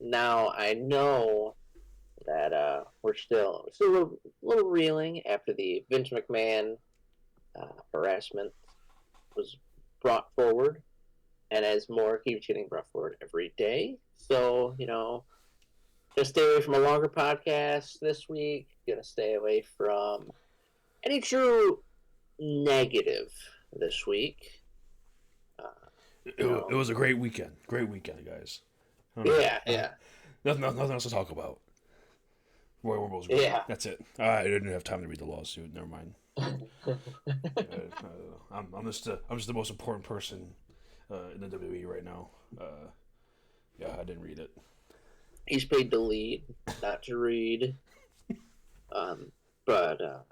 Now I know that we're still a little reeling after the Vince McMahon harassment was brought forward, and as more keeps getting brought forward every day. So gonna stay away from a longer podcast this week. Gonna stay away from any true negative this week. Uh, It was a great weekend. Great weekend, guys. I don't know. yeah, Nothing else to talk about. Royal Rumble's great. yeah. That's it. I didn't have time to read the lawsuit. Never mind. I'm just the most important person in the WWE right now. Yeah, I didn't read it. He's paid to lead, not to read. But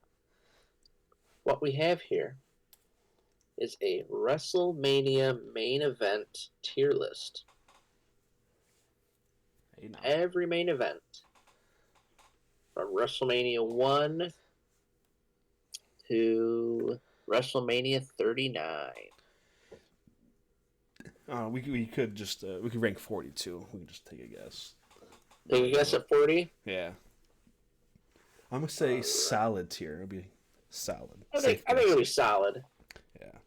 what we have here is a WrestleMania main event tier list. Hey, no. Every main event from WrestleMania 1 to WrestleMania 39. We could just we could rank 42. We can just take a guess. Take a guess at 40? Yeah. I'm gonna say solid tier. It'll be solid. I think it'll be solid. Yeah.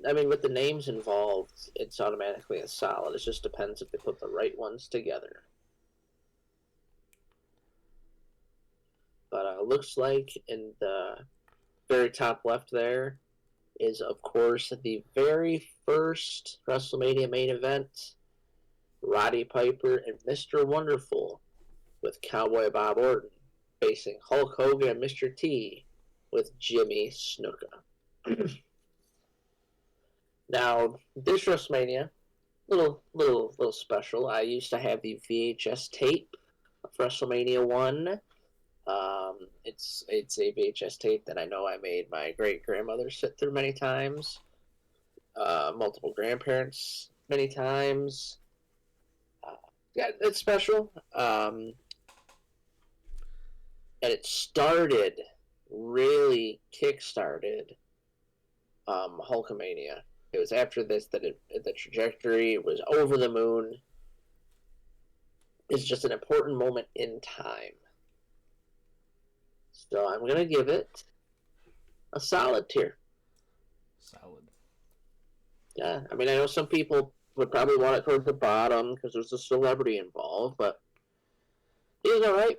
I mean, with the names involved, it's automatically a solid. It just depends if they put the right ones together. But looks like in the very top left there is, of course, the very first WrestleMania main event, Roddy Piper and Mr. Wonderful with Cowboy Bob Orton facing Hulk Hogan and Mr. T with Jimmy Snuka. Now, this WrestleMania, little special. I used to have the VHS tape of WrestleMania 1. It's a VHS tape that I know I made my great grandmother sit through many times, multiple grandparents many times. Yeah, it's special. And it really kick-started Hulkamania. It was after this that the trajectory was over the moon. It's just an important moment in time. So I'm going to give it a solid tier. Solid. Yeah, I mean, I know some people would probably want it towards the bottom because there's a celebrity involved, but he was all right.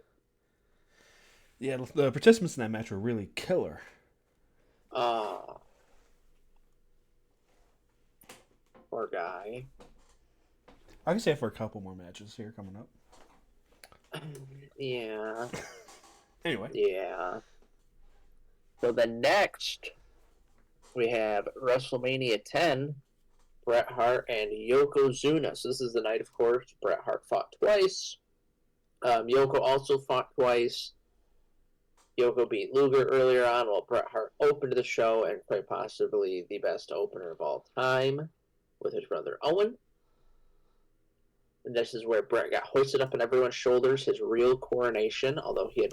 Yeah, the participants in that match were really killer. Poor guy. I can say it for a couple more matches here coming up. Yeah. Anyway. Yeah. So the next, we have WrestleMania 10, Bret Hart and Yokozuna. So this is the night, of course, Bret Hart fought twice. Yoko also fought twice. Yoko beat Luger earlier on, while Bret Hart opened the show, and quite possibly the best opener of all time, with his brother Owen. And this is where Bret got hoisted up on everyone's shoulders, his real coronation, although he had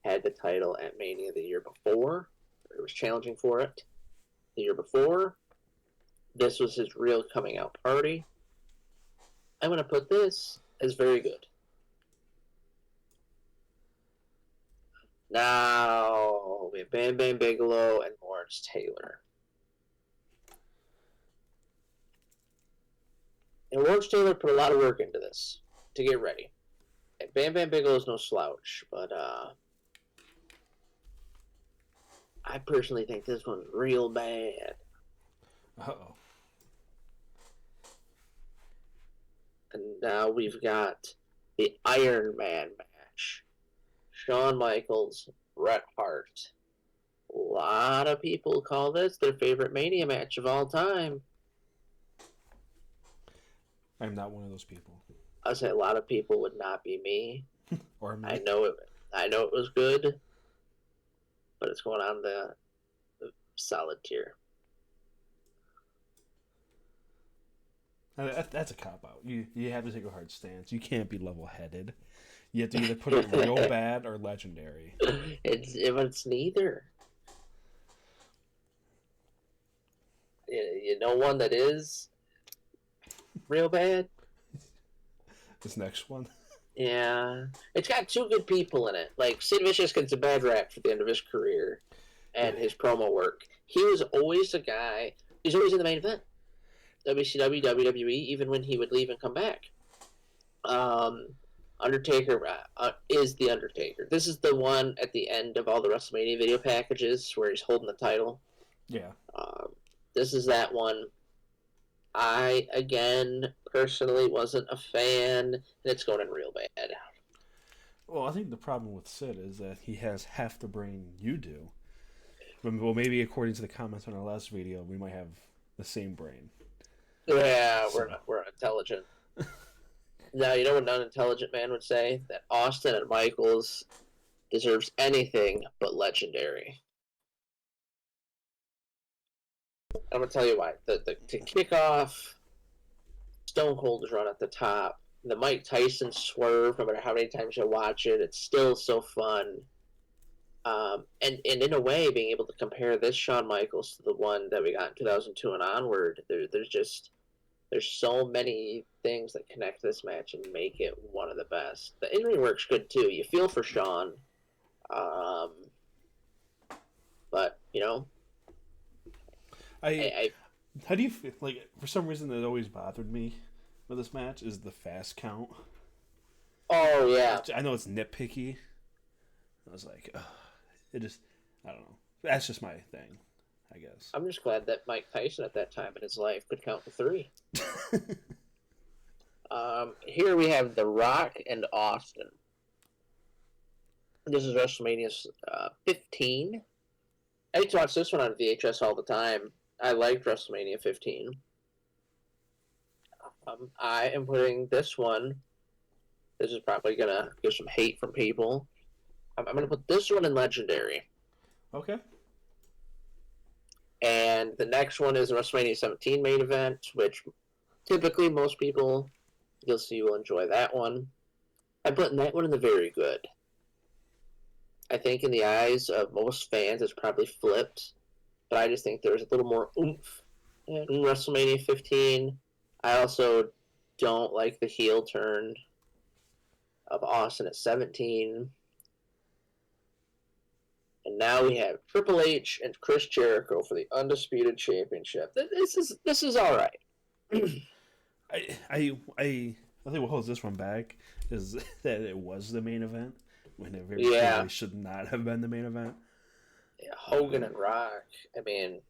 had the title at Mania the year before. He was challenging for it the year before. This was his real coming out party. I'm going to put this as very good. Now, we have Bam Bam Bigelow and Lawrence Taylor. And Lawrence Taylor put a lot of work into this to get ready. And Bam Bam Bigelow is no slouch, but I personally think this one's real bad. Uh-oh. And now we've got the Iron Man match. Shawn Michaels, Bret Hart. A lot of people call this their favorite Mania match of all time. I'm not one of those people. I'd say a lot of people would not be me. Or me. I know it was good, but it's going on the solid tier. That's a cop-out. You have to take a hard stance. You can't be level-headed. You have to either put it real bad or legendary. It's neither. You know one that is real bad? This next one. Yeah, it's got two good people in it. Like Sid Vicious gets a bad rap for the end of his career and his promo work. He was always a guy. He's always in the main event. WCW, WWE, even when he would leave and come back. Um, Undertaker is the Undertaker. This is the one at the end of all the WrestleMania video packages where he's holding the title. Yeah. This is that one. I, again, personally wasn't a fan, and it's going in real bad. Well, I think the problem with Sid is that he has half the brain you do. Well, maybe according to the comments on our last video, we might have the same brain. Yeah, we're intelligent. Now, you know what an unintelligent man would say? That Austin and Michaels deserves anything but legendary. I'm going to tell you why. To kick off Stone Cold's run at the top, the Mike Tyson swerve, no matter how many times you watch it, it's still so fun. And in a way, being able to compare this Shawn Michaels to the one that we got in 2002 and onward, there's so many things that connect this match and make it one of the best. The in-ring work's good too. You feel for Shawn, but you know, How do you feel? Like, for some reason, that always bothered me with this match is the fast count. Oh yeah, I know it's nitpicky. I was like, ugh, it just, I don't know. That's just my thing, I guess. I'm just glad that Mike Tyson at that time in his life could count to 3. Here we have The Rock and Austin. This is WrestleMania 15. I used to watch this one on VHS all the time. I liked WrestleMania 15. I am putting this one. This is probably going to get some hate from people. I'm going to put this one in Legendary. Okay. And the next one is the WrestleMania 17 main event, which typically most people you'll see will enjoy that one. I'm putting that one in the very good. I think in the eyes of most fans, it's probably flipped, but I just think there's a little more oomph in WrestleMania 15. I also don't like the heel turn of Austin at 17. And now we have Triple H and Chris Jericho for the Undisputed Championship. This is all right. I think what holds this one back is that it was the main event when it very clearly should not have been the main event. Yeah, Hogan and Rock. I mean,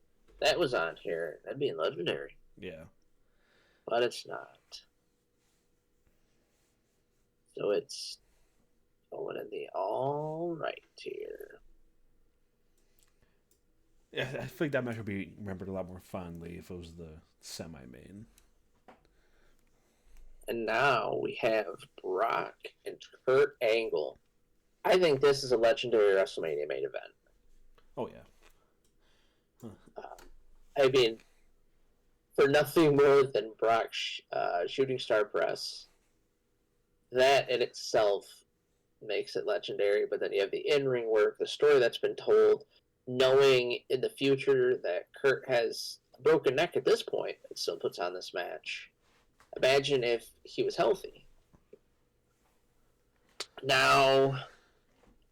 that was on here. That'd be in Legendary. Yeah. But it's not. So it's going in the all right tier. Yeah, I think that match would be remembered a lot more fondly if it was the semi-main. And now we have Brock and Kurt Angle. I think this is a legendary WrestleMania main event. Oh, yeah. Huh. I mean, for nothing more than Brock's shooting star press, that in itself makes it legendary. But then you have the in-ring work, the story that's been told, knowing in the future that Kurt has a broken neck at this point and still puts on this match. Imagine if he was healthy. Now,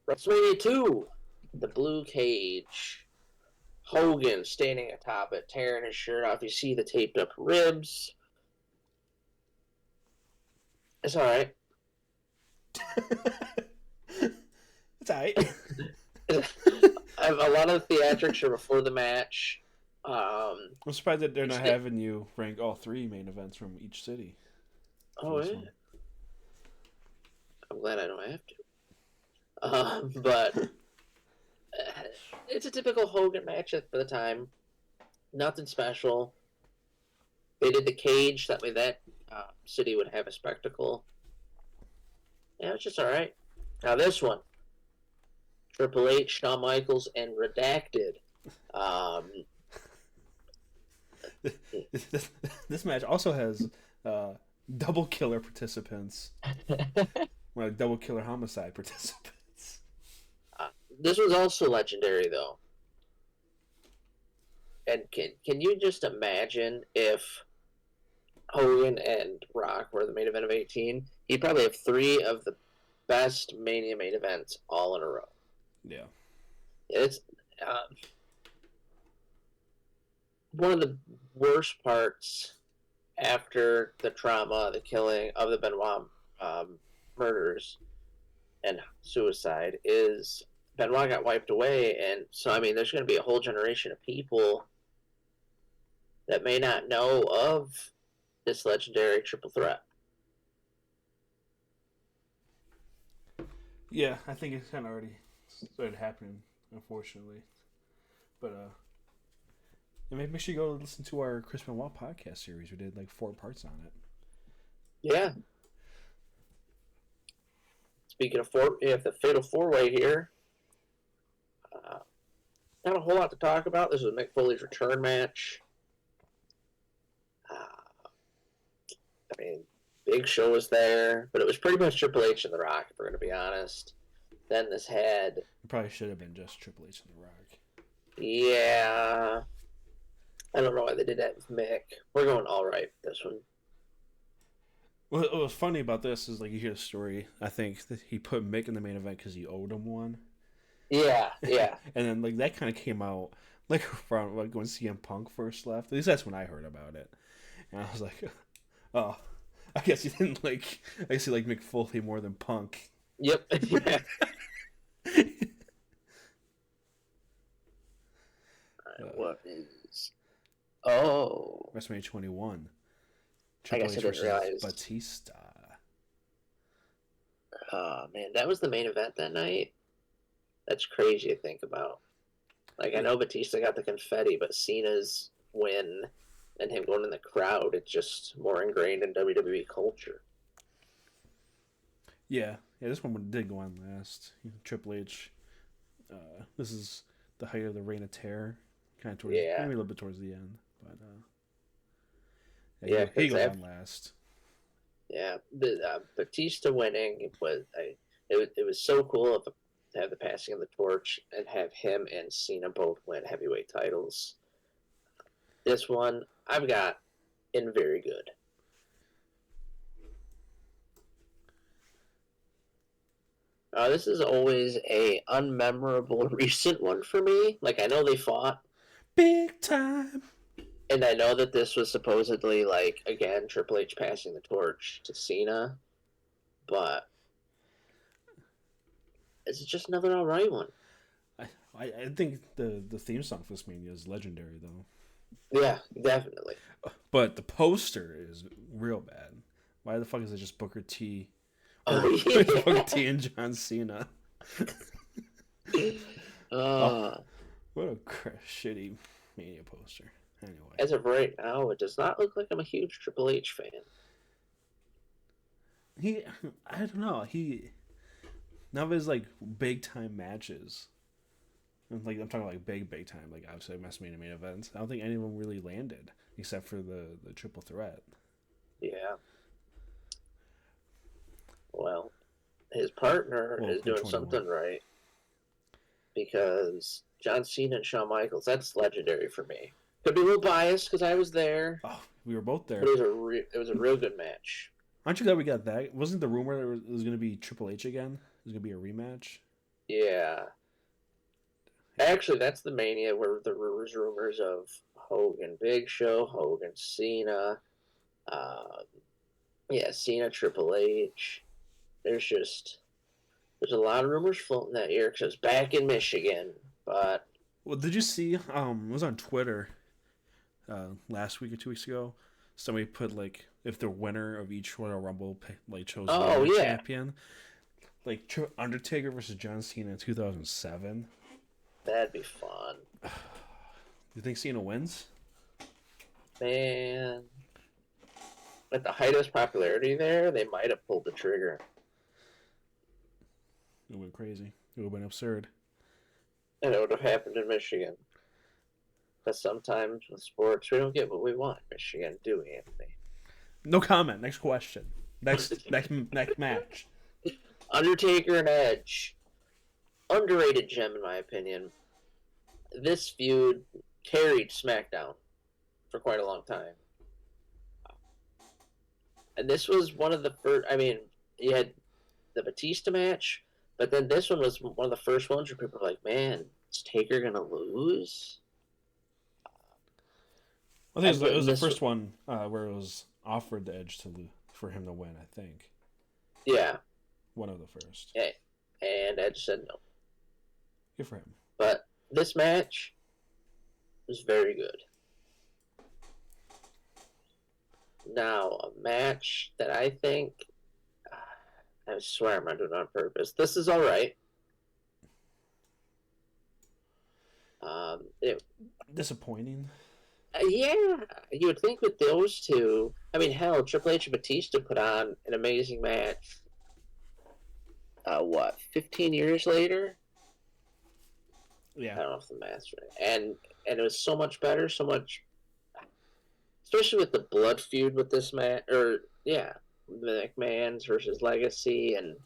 WrestleMania 2, the blue cage. Hogan standing atop it, tearing his shirt off. You see the taped up ribs. It's all right. It's all right. A lot of the theatrics are before the match. I'm surprised that they're not having you rank all 3 main events from each city. Oh, yeah. One. I'm glad I don't have to. But it's a typical Hogan match at the time. Nothing special. They did the cage. That way that city would have a spectacle. Yeah, it's just all right. Now this one. Triple H, Shawn Michaels, and Redacted. This match also has double killer participants. Well, double killer homicide participants. This was also legendary, though. And can you just imagine if Hogan and Rock were the main event of 18, he'd probably have 3 of the best Mania main events all in a row. Yeah. It's one of the worst parts after the trauma, the killing of the Benoit murders and suicide is Benoit got wiped away, and so I mean, there's going to be a whole generation of people that may not know of this legendary triple threat. Yeah, I think it's kind of already started happening, unfortunately. But and maybe make sure you go listen to our Chris Benoit podcast series. We did like 4 parts on it. Yeah. Speaking of 4, you have the Fatal 4-Way here. Not a whole lot to talk about. This was Mick Foley's return match. I mean, Big Show was there, but it was pretty much Triple H and The Rock, if we're going to be honest. Then this had... It probably should have been just Triple H and The Rock. Yeah. I don't know why they did that with Mick. We're going all right with this one. Well, what was funny about this is, like, you hear the story. I think that he put Mick in the main event because he owed him one. Yeah, yeah. And then, like, that kind of came out, like, from, like, when CM Punk first left. At least that's when I heard about it. And I was like, oh, I guess he didn't like, I guess he liked Mick Foley more than Punk. Yep. Yeah. What is... Oh. WrestleMania 21. I guess I didn't realize. Batista. Oh, man. That was the main event that night? That's crazy to think about. Like, I know Batista got the confetti, but Cena's win and him going in the crowd, it's just more ingrained in WWE culture. Yeah, this one did go on last. Triple H. This is the height of the Reign of Terror, kind of towards, maybe a little bit towards the end, but he goes on last. Yeah, Batista winning was it was so cool to have the passing of the torch and have him and Cena both win heavyweight titles. This one I've got in very good. This is always a unmemorable recent one for me. Like, I know they fought big time, and I know that this was supposedly, like, again, Triple H passing the torch to Cena, but it's just another alright one. I think the theme song for this Mania is legendary, though. Yeah, definitely. But the poster is real bad. Why the fuck is it just Booker T? Booker T and John Cena. What a shitty Mania poster. Anyway, as of right now, it does not look like I'm a huge Triple H fan. I don't know. None of his, like, big time matches. Like, I'm talking like big time. Like, obviously, WrestleMania main events. I don't think any of them really landed, except for the triple threat. Yeah. Well, his partner is doing something right, because John Cena and Shawn Michaels, that's legendary for me. Could be a little biased because I was there. Oh, we were both there. But it was a real good match. Aren't you glad we got that? Wasn't the rumor that it was going to be Triple H again? It was going to be a rematch? Yeah. Actually, that's the Mania where there was rumors of Hogan Big Show, Hogan Cena, Cena Triple H. There's a lot of rumors floating that year because it was back in Michigan. But well, did you see? It was on Twitter last week or 2 weeks ago. Somebody put, like, if the winner of each Royal Rumble chose the champion, like Undertaker versus John Cena in 2007. That'd be fun. You think Cena wins? Man, at the height of his popularity there, they might have pulled the trigger. It went crazy. It would have been absurd. And it would have happened in Michigan. But sometimes with sports, we don't get what we want in Michigan, do we, Anthony? No comment. Next question. Next match. Undertaker and Edge. Underrated gem, in my opinion. This feud carried SmackDown for quite a long time. And this was one of the first. I mean, you had the Batista match, but then this one was one of the first ones where people were like, "Man, is Taker gonna lose?" I think it was the first one where it was offered the edge for him to win. I think. Yeah. One of the first. Yeah. And Edge said no. Good for him. But this match was very good. Now, a match that I think, I swear I'm not doing it on purpose. This is all right. Disappointing. Yeah, you would think with those two. I mean, hell, Triple H and Batista put on an amazing match. 15 years later? Yeah. I don't know if the math's right. And it was so much better, so much, especially with the blood feud with this match, the McMahon's versus Legacy, and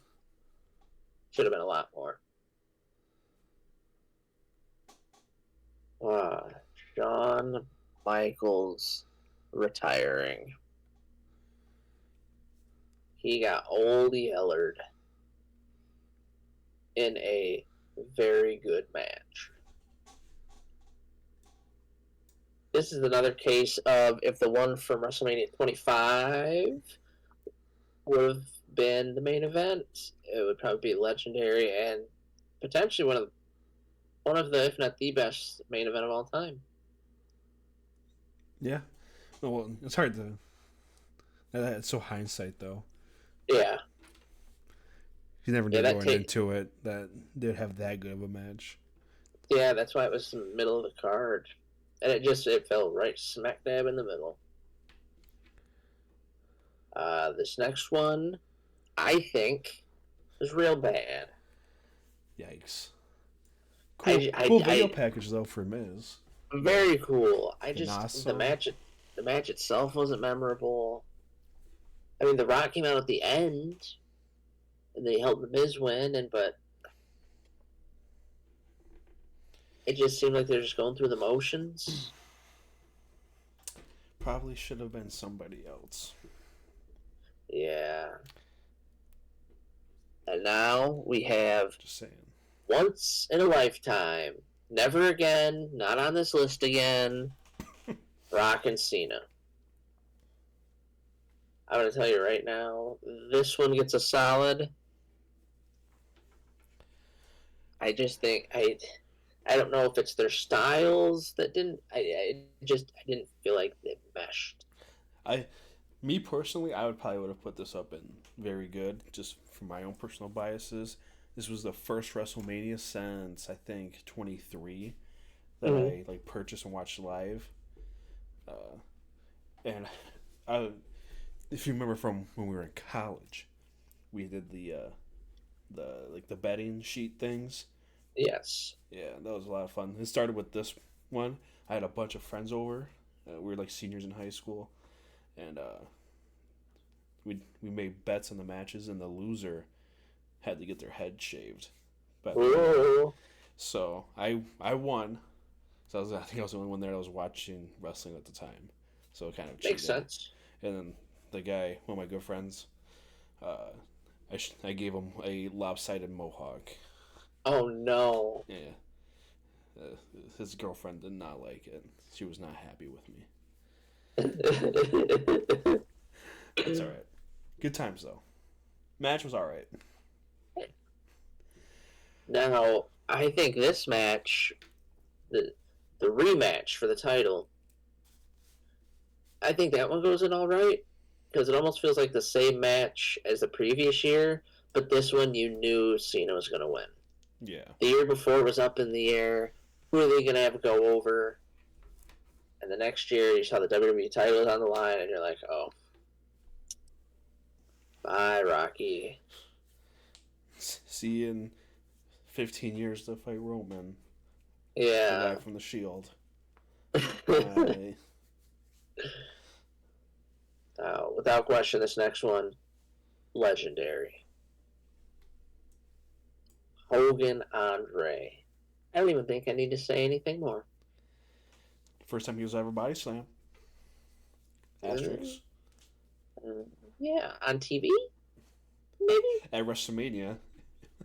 should have been a lot more. Shawn Michaels retiring. He got old yellered in a very good match. This is another case of if the one from WrestleMania 25 would have been the main event, it would probably be legendary and potentially one of the, if not the best main event of all time. Yeah. Well, it's hard to. It's so hindsight, though. Yeah. He never knew going into it that they'd have that good of a match. Yeah, that's why it was in the middle of the card. And it fell right smack dab in the middle. This next one, I think, is real bad. Yikes. Cool video package, though, for Miz. Very cool. The match itself wasn't memorable. I mean, The Rock came out at the end, and they helped the Miz win, but it just seemed like they're just going through the motions. Probably should have been somebody else. Yeah. And now we have just saying. Once in a lifetime, never again, not on this list again, Rock and Cena. I'm going to tell you right now, this one gets a solid. I just think I don't know if it's their styles that didn't. I didn't feel like they meshed. Me personally, I would have put this up in very good, just for my own personal biases. This was the first WrestleMania since I think 23 that I purchased and watched live. And if you remember from when we were in college, we did the betting sheet things. Yes. Yeah, that was a lot of fun. It started with this one. I had a bunch of friends over. We were seniors in high school, and we made bets on the matches, and the loser had to get their head shaved. But so I won. So I think I was the only one there that was watching wrestling at the time. So it kind of makes sense. And then the guy, one of my good friends, I gave him a lopsided mohawk. Oh no! Yeah, his girlfriend did not like it. She was not happy with me. It's all right. Good times though. Match was all right. Now I think this match, the rematch for the title, I think that one goes in all right because it almost feels like the same match as the previous year, but this one you knew Cena was going to win. Yeah. The year before was up in the air. Who are they going to have go over? And the next year, you saw the WWE title on the line, and you're like, oh. Bye, Rocky. See you in 15 years to fight Roman. Yeah. The guy from The Shield. Bye. Without question, this next one, legendary. Hogan Andre. I don't even think I need to say anything more. First time he was ever body slam. Asterisks. Yeah, on TV, maybe. At WrestleMania.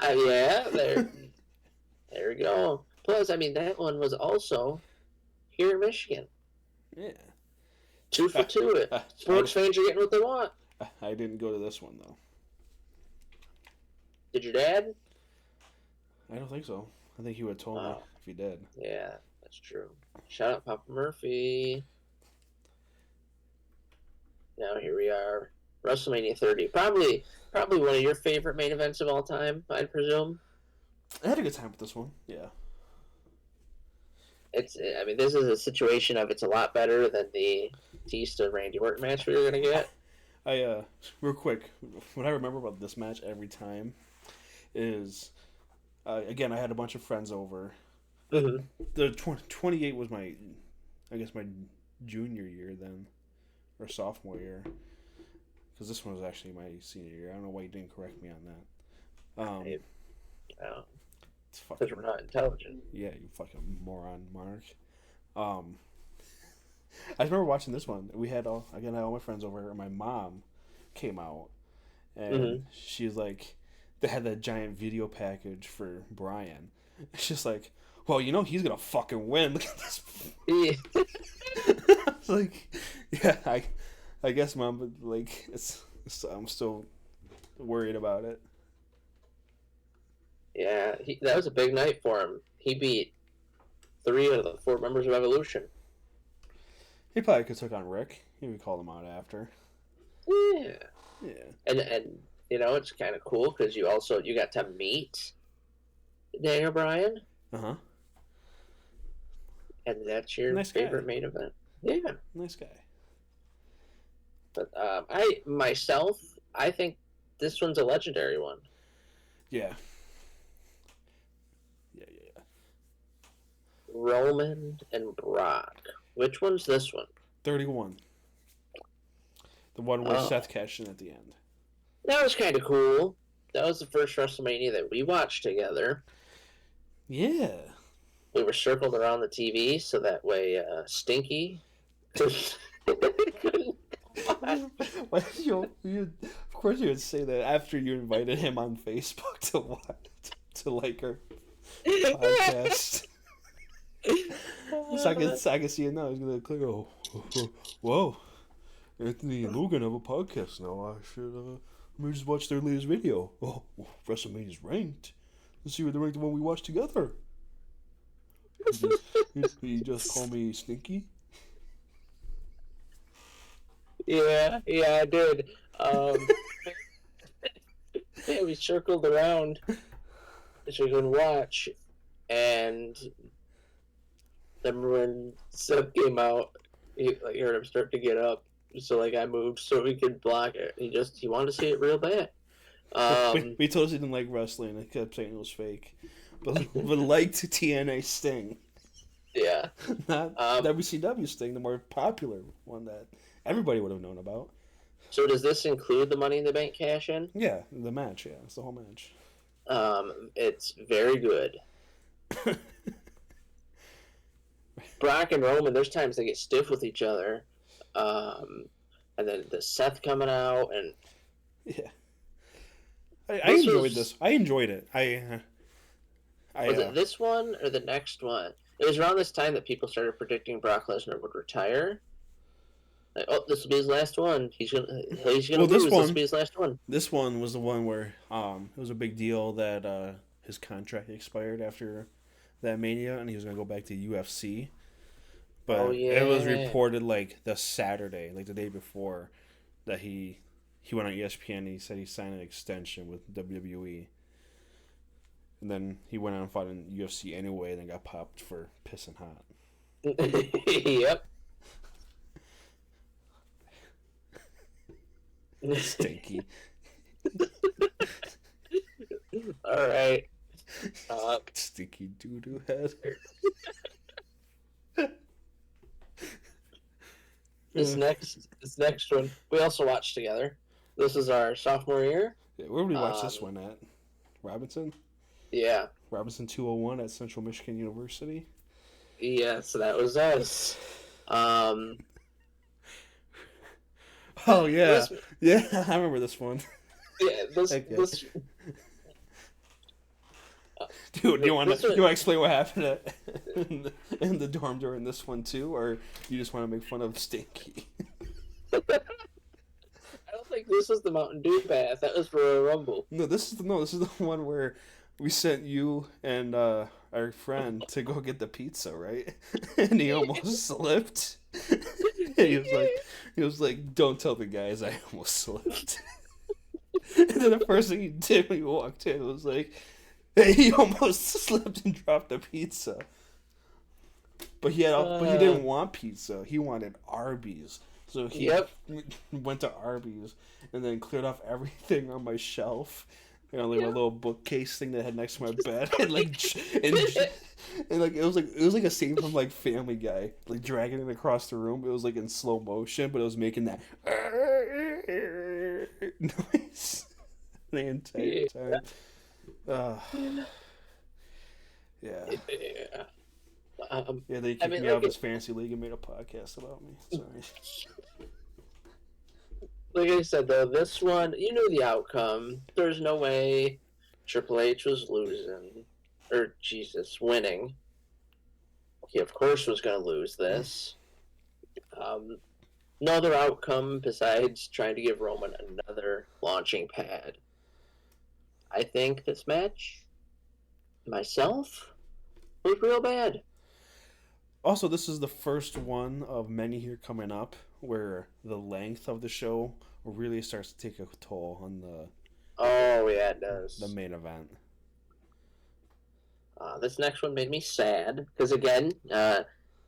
Yeah, there we go. Plus, I mean, that one was also here in Michigan. Yeah. 2 for 2 it. Sports fans are getting what they want. I didn't go to this one, though. Did your dad? I don't think so. I think he would have told me if he did. Yeah, that's true. Shout out Papa Murphy. Now here we are. WrestleMania 30. Probably one of your favorite main events of all time, I'd presume. I had a good time with this one. Yeah. I mean, this is a situation of it's a lot better than the Batista Randy Orton match we were gonna get. Real quick, what I remember about this match every time is, again, I had a bunch of friends over. Mm-hmm. The 28 was my junior year then, or sophomore year, because this one was actually my senior year. I don't know why you didn't correct me on that. Because we're not intelligent. Yeah, you fucking moron, Mark. I remember watching this one. We had all my friends over, and my mom came out, and she was like, they had that giant video package for Brian. She's like, well, he's gonna fucking win. Look at this. Yeah. It's like, yeah, I guess, Mom, but like, I'm still worried about it. Yeah, that was a big night for him. He beat 3 of the 4 members of Evolution. He probably could took on Rick. He would call him out after. Yeah. Yeah. And it's kind of cool because you got to meet Daniel Bryan. Uh-huh. And that's your favorite main event. Yeah. Nice guy. But I think this one's a legendary one. Yeah. Roman and Brock. Which one's this one? 31. The one where Seth cashed in at the end. That was kind of cool. That was the first WrestleMania that we watched together. Yeah. We were circled around the TV so that way Stinky couldn't Why did you, of course you would say that after you invited him on Facebook to watch, to like our podcast. So I can see it now. He's gonna click. Oh, whoa! Anthony and Logan have a podcast now. I should let me just watch their latest video. Oh, WrestleMania's ranked. Let's see what they ranked the one we watched together. You just call me Stinky. Yeah, I did. Yeah, we circled around so we could watch, and then when Seth came out, he heard him start to get up, so I moved so we could block it. He wanted to see it real bad. We told us he didn't like wrestling. I kept saying it was fake, but liked TNA Sting. Yeah, not WCW Sting, the more popular one that everybody would have known about. So does this include the Money in the Bank cash in? Yeah, the match. Yeah, it's the whole match. It's very good. Brock and Roman, there's times they get stiff with each other. And then the Seth coming out and yeah. I enjoyed this. I enjoyed it. Was it this one or the next one? It was around this time that people started predicting Brock Lesnar would retire. Like, oh, this will be his last one. He's gonna lose. This will be his last one. This one was the one where it was a big deal that his contract expired after that Mania, and he was gonna go back to UFC. But it was reported like the Saturday, like the day before, that he went on ESPN and he said he signed an extension with WWE. And then he went on and fought in UFC anyway, and then got popped for pissing hot. Yep. Stinky. All right. Stinky doo-doo head. This next one we also watched together. This is our sophomore year. Yeah, where did we watch this one at? Robinson? Yeah. Robinson 201 at Central Michigan University? Yeah, so that was us. Oh yeah, This, yeah. I remember this one. yeah, Okay, this, uh, dude, this you one. want to explain what happened in the dorm during this one too, or you just want to make fun of Stinky? I don't think this was the Mountain Dew bath. That was for a Rumble. This is the one where we sent you and our friend to go get the pizza, right? And he almost slipped. And he was like, "Don't tell the guys I almost slipped." And then the first thing he did when he walked in was like, "Hey, he almost slipped and dropped the pizza." But he Uh, didn't want pizza. He wanted Arby's. So he yep. went to Arby's and then cleared off everything on my shelf. You know, like my Yep. little bookcase thing that I had next to my Just bed, and like and like it was like a scene from like Family Guy, like dragging it across the room. It was like in slow motion, but it was making that noise the entire time. Uh, yeah. yeah. Um, Yeah, they I kicked mean, me out of this fantasy league and made a podcast about me. Sorry. like I said though, this one you knew the outcome. There's no way Triple H was losing, or Jesus, winning. He of course was going to lose this. Um, no other outcome besides trying to give Roman another launching pad. I think this match, myself, was real bad. Also, this is the first one of many here coming up where the length of the show really starts to take a toll on Oh yeah, it the does. main event. This next one made me sad because again,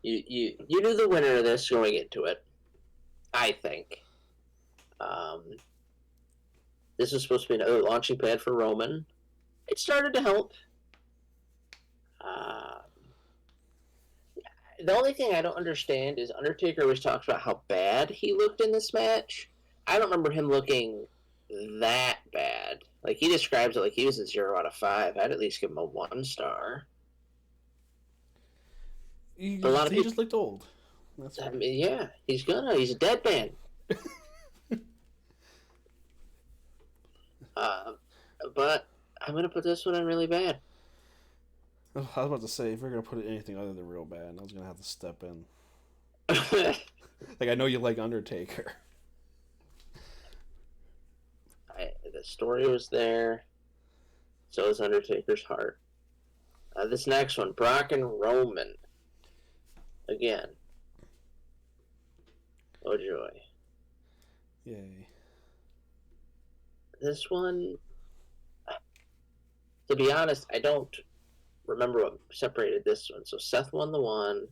you knew the winner of this going into it. I think this was supposed to be another launching pad for Roman. It started to help. Uh, the only thing I don't understand is Undertaker always talks about how bad he looked in this match. I don't remember him looking that bad. Like he describes it like he was a 0 out of 5. I'd at least give him a 1 star. A lot of He people. just looked old. That's I why. mean, yeah, he's a dead man. Uh, but I'm gonna put this one in really bad. I was about to say, if you're going to put it anything other than real bad, I was going to have to step in. Like, I know you like Undertaker. The story was there. So is Undertaker's heart. This next one, Brock and Roman. Again. Oh joy. Yay. This one, to be honest, I don't remember what separated this one. So Seth won the one.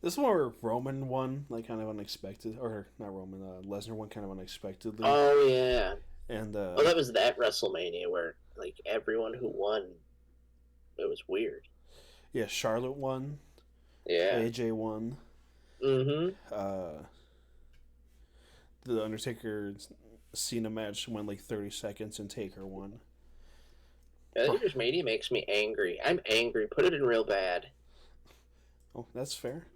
This one where Roman won, like, kind of unexpected. Or, not Roman, Lesnar won kind of unexpectedly. Oh yeah. And, Oh, that was that WrestleMania where like everyone who won, it was weird. yeah, Charlotte won. Yeah. AJ won. Mm-hmm. The Undertaker Cena match went like 30 seconds and Taker won. Undertaker's Mania makes me angry. I'm angry. Put it in real bad. Oh, that's fair.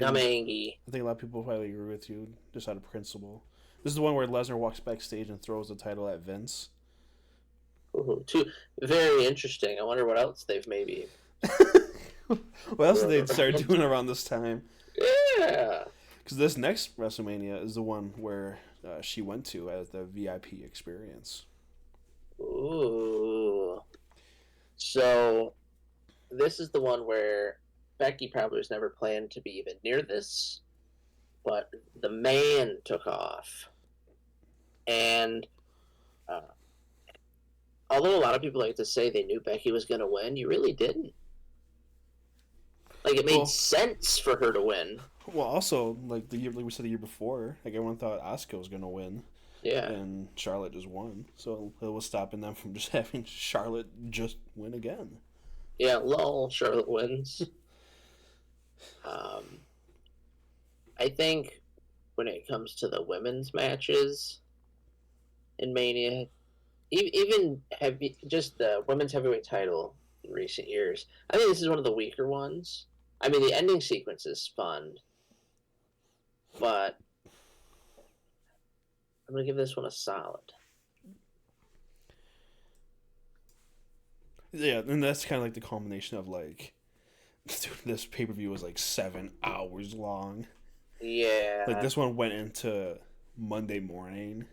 I'm angry. I think a lot of people probably agree with you just out of principle. This is the one where Lesnar walks backstage and throws the title at Vince. Ooh, too very interesting. I wonder what else they've maybe. What else did they start doing around this time? Yeah. Because this next WrestleMania is the one where she went to as the VIP experience. Ooh. So this is the one where Becky probably was never planned to be even near this, but the man took off. And uh, although a lot of people like to say they knew Becky was going to win, you really didn't. Like it made sense for her to win. Well, also like like we said the year before, like everyone thought Asuka was going to win. Yeah. And Charlotte just won, so it was stopping them from just having Charlotte just win again. Yeah, lol, Charlotte wins. I think when it comes to the women's matches in Mania, even just the women's heavyweight title in recent years, I think this is one of the weaker ones. I mean, the ending sequence is fun, but I'm going to give this one a solid. Yeah, and that's kind of like the culmination of like, dude, this pay-per-view was like 7 hours long. Yeah. Like this one went into Monday morning.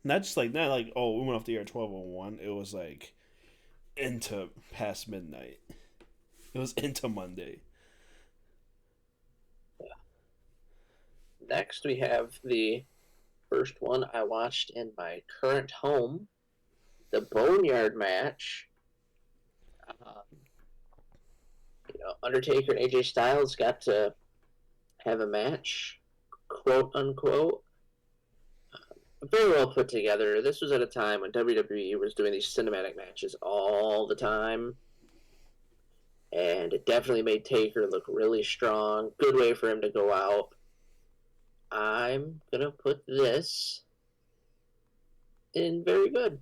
Not like oh, we went off the air at 12:01. It was like into past midnight. It was into Monday. Next, we have the first one I watched in my current home, the Boneyard match. Undertaker and AJ Styles got to have a match, quote unquote. Very well put together. This was at a time when WWE was doing these cinematic matches all the time. And it definitely made Taker look really strong. Good way for him to go out. I'm going to put this in very good.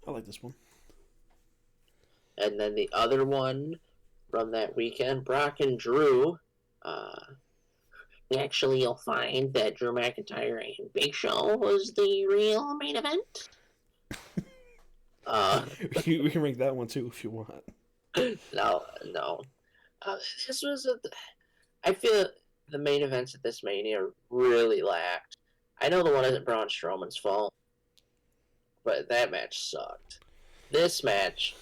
I like this one. And then the other one from that weekend, Brock and Drew. Actually, you'll find that Drew McIntyre and Big Show was the real main event. We can rank that one too if you want. No. This was I feel the main events at this Mania really lacked. I know the one isn't Braun Strowman's fault, but that match sucked. This match,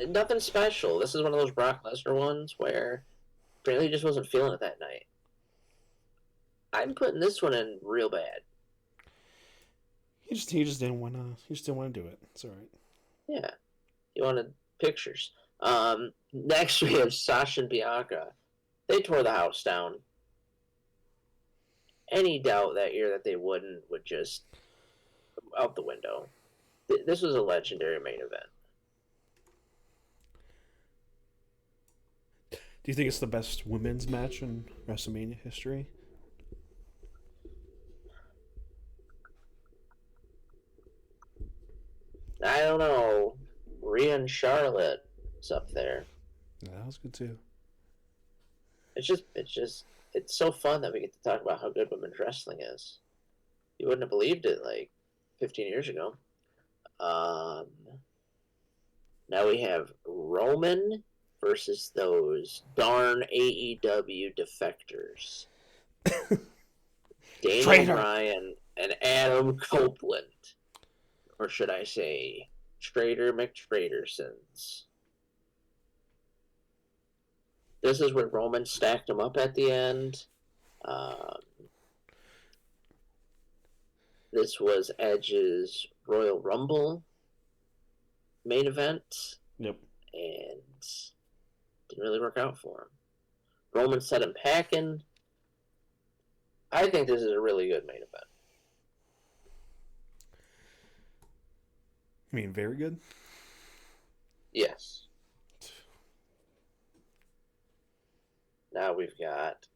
nothing special. This is one of those Brock Lesnar ones where apparently he just wasn't feeling it that night. I'm putting this one in real bad. He just didn't want to do it. It's all right. Yeah, you wanted pictures. Next we have Sasha and Bianca. They tore the house down. Any doubt that year that they wouldn't would just out the window. This was a legendary main event. Do you think it's the best women's match in WrestleMania history? I don't know. Rhea and Charlotte is up there. Yeah, that was good too. It's so fun that we get to talk about how good women's wrestling is. You wouldn't have believed it like 15 years ago. Now we have Roman versus those darn AEW defectors. Daniel Bryan and Adam Copeland. Or should I say, Trader McTradersons. This is where Roman stacked them up at the end. This was Edge's Royal Rumble main event. Yep. And didn't really work out for him. Roman set him packing. I think this is a really good main event. You mean very good? Yes. Now we've got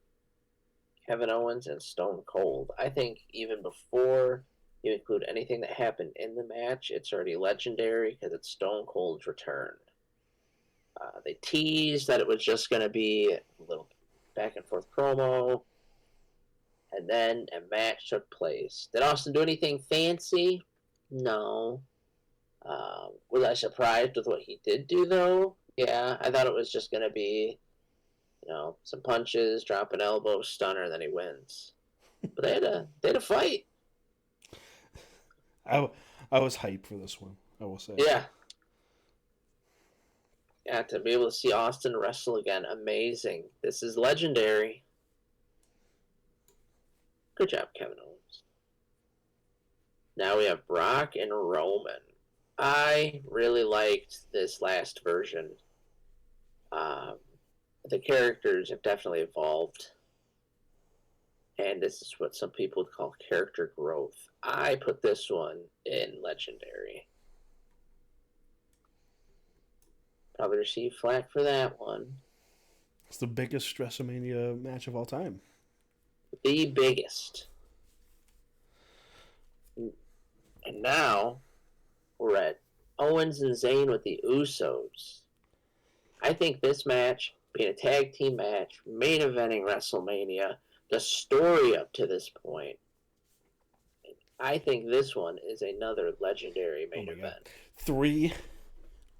Kevin Owens and Stone Cold. I think even before you include anything that happened in the match, it's already legendary because it's Stone Cold's return. They teased that it was just going to be a little back and forth promo, and then a match took place. Did Austin do anything fancy? No. Was I surprised with what he did do, though? Yeah, I thought it was just going to be, some punches, drop an elbow, stunner, and then he wins. But they had a fight. I was hyped for this one, I will say. Yeah. Yeah, to be able to see Austin wrestle again, amazing. This is legendary. Good job, Kevin Owens. Now we have Brock and Roman. I really liked this last version. The characters have definitely evolved. And this is what some people would call character growth. I put this one in legendary. Probably received flack for that one. It's the biggest WrestleMania match of all time. The biggest. And now we're at Owens and Zayn with the Usos. I think this match, being a tag team match, main eventing WrestleMania, the story up to this point I think this one is another legendary Oh main my god. event. 3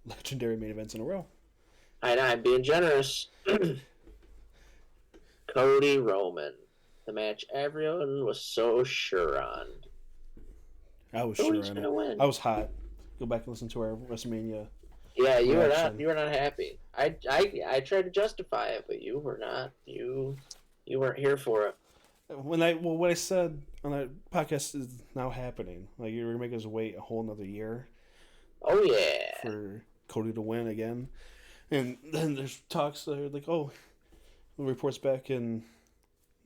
legendary main events in a row. I'm being generous. Cody Roman. The match everyone was so sure on. I was sure Cody's on gonna it. win. I was hot. Go back and listen to our WrestleMania Yeah, you were not. reaction. You were not happy. I tried to justify it, but you were not. You weren't here for it. What I said on that podcast is now happening. Like you're gonna make us wait a whole another year Oh yeah. for Cody to win again, and then there's talks that are like, oh, reports back in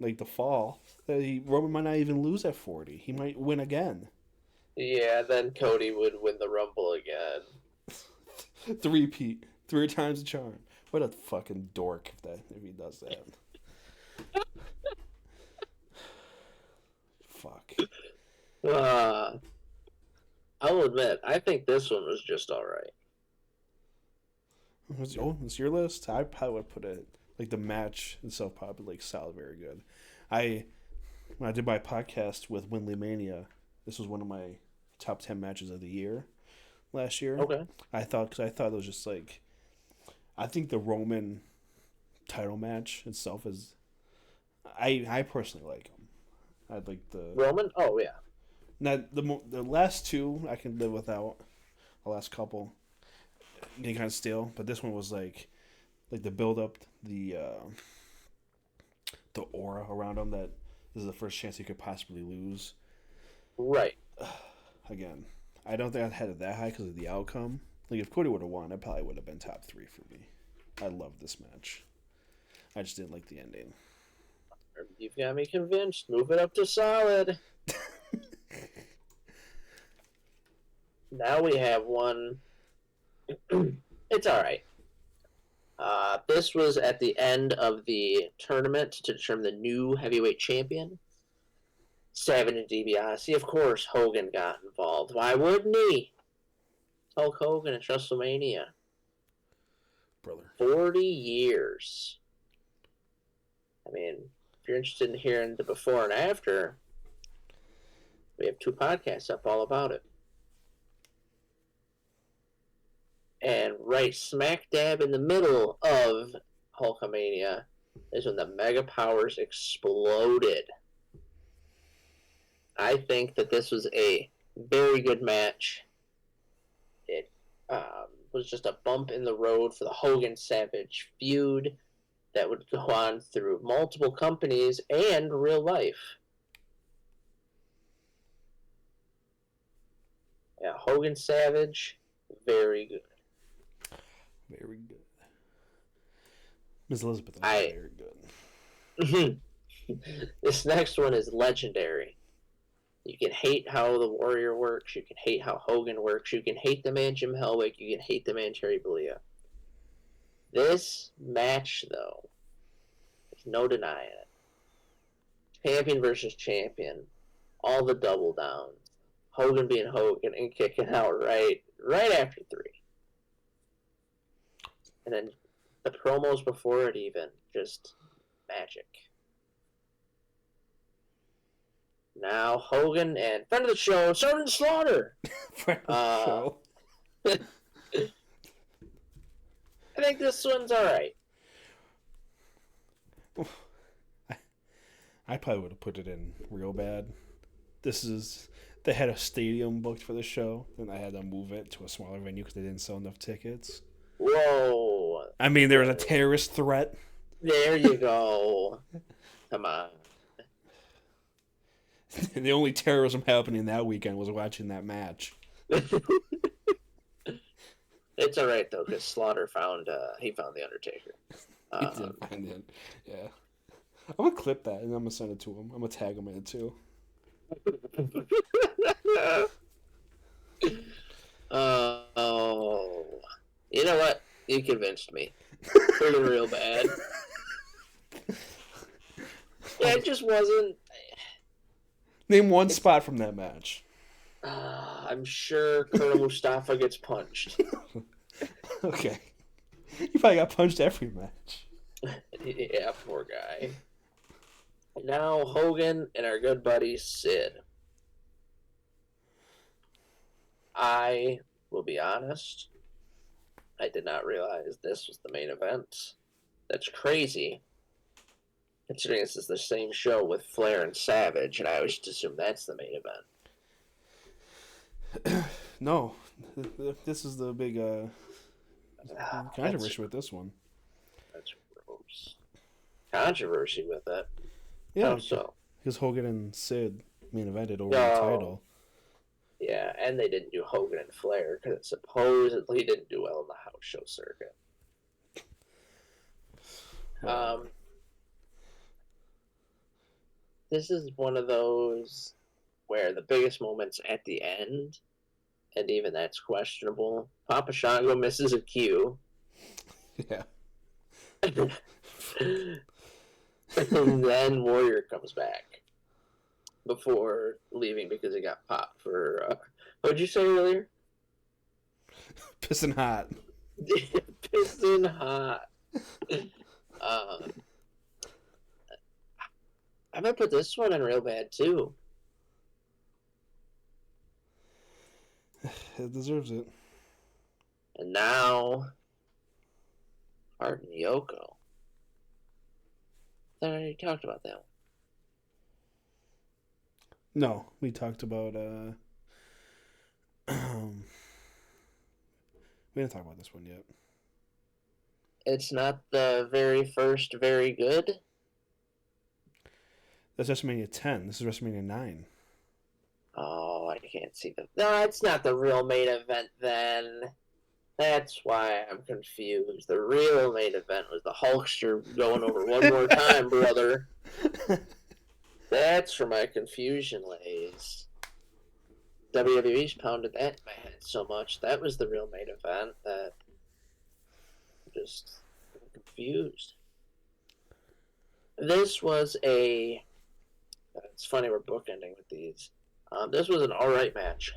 like the fall that Roman might not even lose at 40. He might win again. Yeah, then Cody would win the Rumble again. Three-peat, 3 times the charm. What a fucking dork if he does that. Fuck. Uh, I'll admit, I think this one was just alright. It's your list. I probably would put it like the match itself probably like solid, very good. When I did my podcast with Windley Mania, this was one of my top 10 matches of the year last year. Okay. I thought it was just like, I think the Roman title match itself is, I personally like him. I'd like the Roman? Oh yeah. now the last two I can live without. The last couple getting kind of stale, but this one was like the build up, the aura around him that this is the first chance he could possibly lose. Right. Again, I don't think I had it that high because of the outcome. Like if Cody would have won, it probably would have been top 3 for me. I love this match. I just didn't like the ending. You've got me convinced. Move it up to solid. Now we have one. It's alright. This was at the end of the tournament to determine the new heavyweight champion. Savage and DiBiase. Of course, Hogan got involved. Why wouldn't he? Hulk Hogan at WrestleMania. Brother. 40 years. I mean, if you're interested in hearing the before and after, we have 2 podcasts up all about it. And right smack dab in the middle of Hulkamania is when the Mega Powers exploded. I think that this was a very good match. It was just a bump in the road for the Hogan-Savage feud that would go on through multiple companies and real life. Yeah, Hogan-Savage, very good. Very good. Ms. Elizabeth, very good. This next one is legendary. You can hate how the Warrior works. You can hate how Hogan works. You can hate the man Jim Hellwig. You can hate the man Terry Bollea. This match, though, there's no denying it. Champion versus champion. All the double downs. Hogan being Hogan and kicking out right after 3. And then the promos before it even, just magic. Now Hogan and friend of the show, Sergeant Slaughter. Friend of the show. I think this one's alright. I probably would have put it in real bad. They had a stadium booked for the show, and I had to move it to a smaller venue because they didn't sell enough tickets. Whoa. I mean, there was a terrorist threat. There you go. Come on. The only terrorism happening that weekend was watching that match. It's alright though, because Slaughter found the Undertaker. He did find it. Yeah. I'm gonna clip that and I'm gonna send it to him. I'm gonna tag him in it too. Oh, you know what? You convinced me. Pretty real bad. Yeah, it just wasn't. Name one spot from that match. I'm sure Colonel Mustafa gets punched. Okay. He probably got punched every match. Yeah, poor guy. Now Hogan and our good buddy Sid. I will be honest. I did not realize this was the main event. That's crazy. Considering this is the same show with Flair and Savage, and I always just assume that's the main event. No, this is the big controversy with this one. That's gross. Controversy with it? Yeah. How so? Because Hogan and Sid main evented over the title. Yeah, and they didn't do Hogan and Flair because it supposedly didn't do well in the house show circuit. This is one of those where the biggest moment's at the end, and even that's questionable. Papa Shango misses a cue. Yeah. And then Warrior comes back before leaving because he got popped for, what did you say earlier? Pissing hot. Pissing hot. I'm going to put this one in real bad, too. It deserves it. And now, Hart and Yoko. I already talked about that one. No, we talked about, we didn't talk about this one yet. It's not the very first very good? That's WrestleMania 10. This is WrestleMania 9. Oh, I can't see that. No, it's not the real main event then. That's why I'm confused. The real main event was the Hulkster going over one more time, brother. That's where my confusion lays. WWE's pounded that in my head so much. That was the real main event that I'm just confused. This was a... It's funny we're bookending with these. This was an alright match.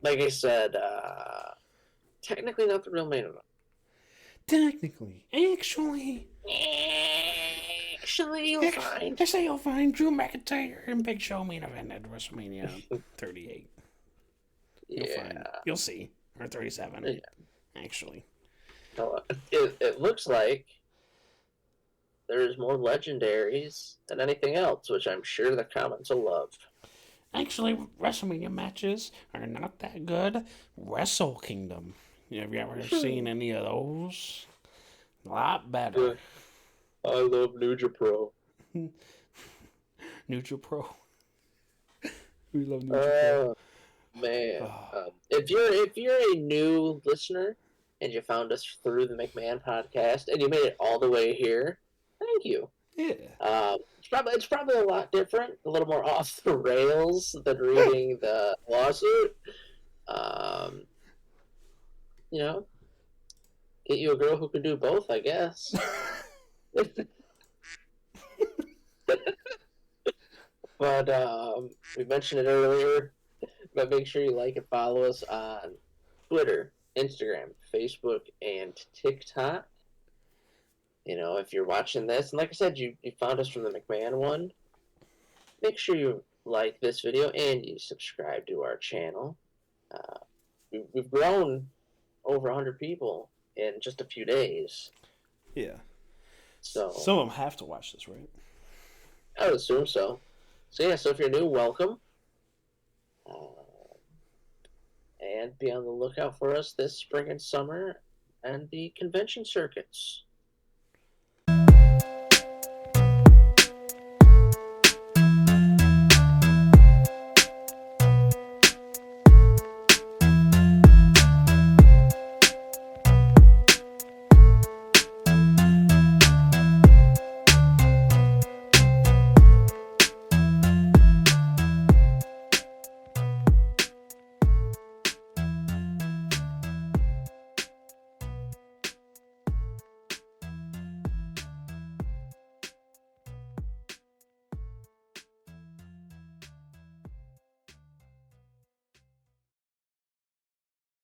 Like I said, technically not the real main event. Technically. Actually, you'll find. Actually, you'll find Drew McIntyre and Big Show main event at WrestleMania 38. You'll see. Or 37. Yeah. Actually. It looks like there's more legendaries than anything else, which I'm sure the comments will love. Actually, WrestleMania matches are not that good. Wrestle Kingdom. Have you ever seen any of those? A lot better. I love New Japan. New Japan. We love New Japan. Man, if you're a new listener and you found us through the McMahon podcast and you made it all the way here, thank you. Yeah. It's probably a lot different, a little more off the rails than reading the lawsuit. You know, get you a girl who can do both, I guess. But we mentioned it earlier, but make sure you like and follow us on Twitter, Instagram, Facebook, and TikTok. You know, if you're watching this, and like I said, you found us from the McMahon one, make sure you like this video and you subscribe to our channel. We've grown over 100 people in just a few days. Yeah. So some of them have to watch this, right? I would assume so. So yeah, so if you're new, welcome. And be on the lookout for us this spring and summer and the convention circuits.